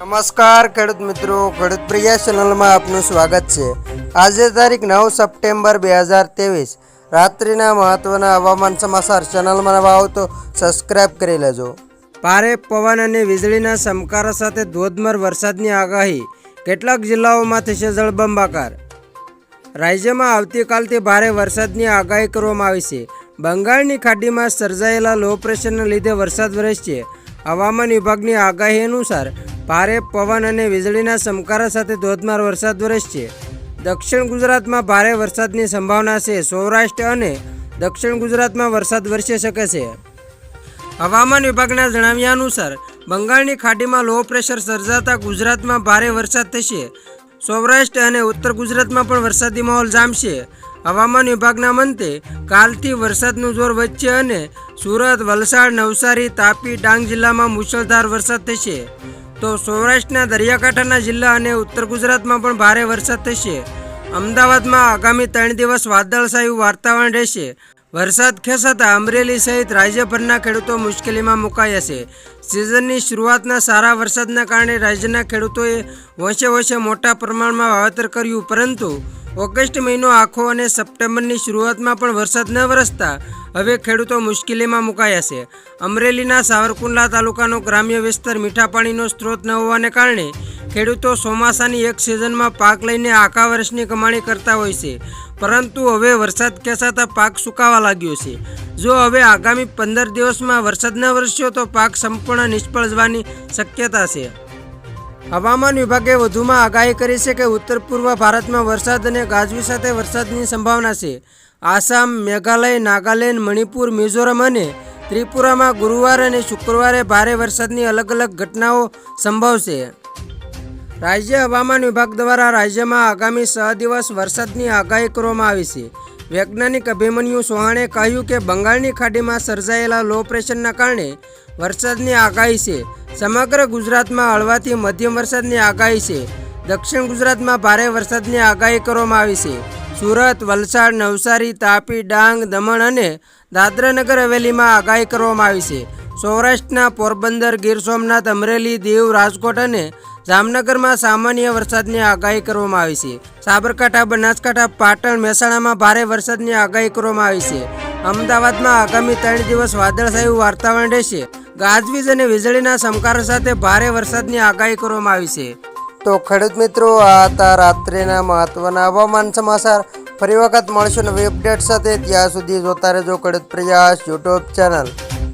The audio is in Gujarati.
નમસ્કાર ખેડૂત મિત્રો, ખેડૂત પ્રિય ચેનલમાં આપનું સ્વાગત છે। આજે તારીખ 9 સપ્ટેમ્બર 2023 રાત્રિના મહત્વના હવામાન સમાચાર। ચેનલમાં નવા હો તો સબસ્ક્રાઇબ કરી લેજો। ભારે પવન અને વીજળીના ચમકારા સાથે ધોધમાર વરસાદની આગાહી। કેટલાક જિલ્લાઓમાં થશે જળબંબાકાર। રાજ્યમાં આવતીકાલથી ભારે વરસાદની આગાહી કરવામાં આવી છે। બંગાળની ખાડીમાં સર્જાયેલા લો પ્રેશરના લીધે વરસાદ વરસશે। હવામાન વિભાગની આગાહી અનુસાર ભારે પવન અને વીજળીના ચમકારા સાથે ધોધમાર વરસાદ વરસશે। દક્ષિણ ગુજરાતમાં ભારે વરસાદની સંભાવના છે। સૌરાષ્ટ્ર અને દક્ષિણ ગુજરાતમાં વરસાદ વરસી શકે છે। હવામાન વિભાગના જણાવ્યા અનુસાર બંગાળની ખાડીમાં લો પ્રેશર સર્જાતા ગુજરાતમાં ભારે વરસાદ થશે। સૌરાષ્ટ્ર અને ઉત્તર ગુજરાતમાં પણ વરસાદી માહોલ જામશે। હવામાન વિભાગના મતે કાલથી વરસાદનું જોર વધશે અને સુરત, વલસાડ, નવસારી, તાપી, ડાંગ જિલ્લામાં મુશળધાર વરસાદ થશે। તો સૌરાષ્ટ્રના દરિયાકાંઠાના જિલ્લા અને ઉત્તર ગુજરાતમાં પણ ભારે વરસાદ થશે। અમદાવાદમાં આગામી 3 દિવસ વાદળછાયું વાતાવરણ રહેશે। વરસાદ ખેંચાતા અમરેલી સહિત રાજ્યભરના ખેડૂતો મુશ્કેલીમાં મુકાયા છે। સિઝનની શરૂઆતના સારા વરસાદના કારણે રાજ્યના ખેડૂતોએ હોંશે મોટા પ્રમાણમાં વાવેતર કર્યું, પરંતુ ઓગસ્ટ મહિનો આખો અને સપ્ટેમ્બરની શરૂઆતમાં પણ વરસાદ ન વરસતા હવે ખેડૂતો મુશ્કેલીમાં મુકાયા છે। અમરેલીના સાવરકુંડલા તાલુકાનો ગ્રામ્ય વિસ્તાર મીઠા પાણીનો સ્ત્રોત ન હોવાને કારણે ખેડૂતો ચોમાસાની એક સિઝનમાં પાક લઈને આખા વર્ષની કમાણી કરતા હોય છે, પરંતુ હવે વરસાદ ખેંચાતા પાક સુકાવા લાગ્યો છે। જો હવે આગામી 15 દિવસમાં વરસાદ ન વરસ્યો તો પાક સંપૂર્ણ નિષ્ફળ જવાની શક્યતા છે। હવામાન વિભાગે વધુમાં આગાહી કરી છે કે ઉત્તર પૂર્વ ભારતમાં વરસાદ અને ગાજવી સાથે વરસાદની સંભાવના છે। આસામ, મેઘાલય, નાગાલેન્ડ, મણિપુર, મિઝોરમ અને ત્રિપુરામાં ગુરુવાર અને શુક્રવારે ભારે વરસાદની અલગ અલગ ઘટનાઓ સંભવ છે। રાજ્ય હવામાન વિભાગ દ્વારા રાજ્યમાં આગામી 6 દિવસ વરસાદની આગાહી કરવામાં આવી છે। વૈજ્ઞાનિક અભિમન્યુ ચૌહાણે કહ્યું કે બંગાળની ખાડીમાં સર્જાયેલા લો પ્રેશરના કારણે વરસાદની આગાહી છે। સમગ્ર ગુજરાતમાં હળવાથી મધ્યમ વરસાદની આગાહી છે। દક્ષિણ ગુજરાતમાં ભારે વરસાદની આગાહી કરવામાં આવી છે। સુરત, વલસાડ, નવસારી, તાપી, ડાંગ, દમણ અને દાદરા નગર હવેલીમાં આગાહી કરવામાં આવી છે। સૌરાષ્ટ્રના પોરબંદર, ગીર સોમનાથ, અમરેલી, દીવ, રાજકોટ અને જામનગરમાં સામાન્ય વરસાદની આગાહી કરવામાં આવી છે। સાબરકાંઠા, બનાસકાંઠા, પાટણ, મહેસાણામાં ભારે વરસાદની આગાહી કરવામાં આવી છે। અમદાવાદમાં આગામી 3 દિવસ વાદળછાયું વાતાવરણ રહેશે। ગાજવીજ અને વીજળીના ચમકારા સાથે ભારે વરસાદની આગાહી કરવામાં આવી છે। તો ખેડૂત મિત્રો, આ હતા રાત્રિના મહત્વના હવામાન સમાચાર। ફરી વખત મળશું નવી અપડેટ સાથે। ત્યાં સુધી જોતા રહેજો ખેડૂત પ્રયાસ યુટ્યુબ ચેનલ।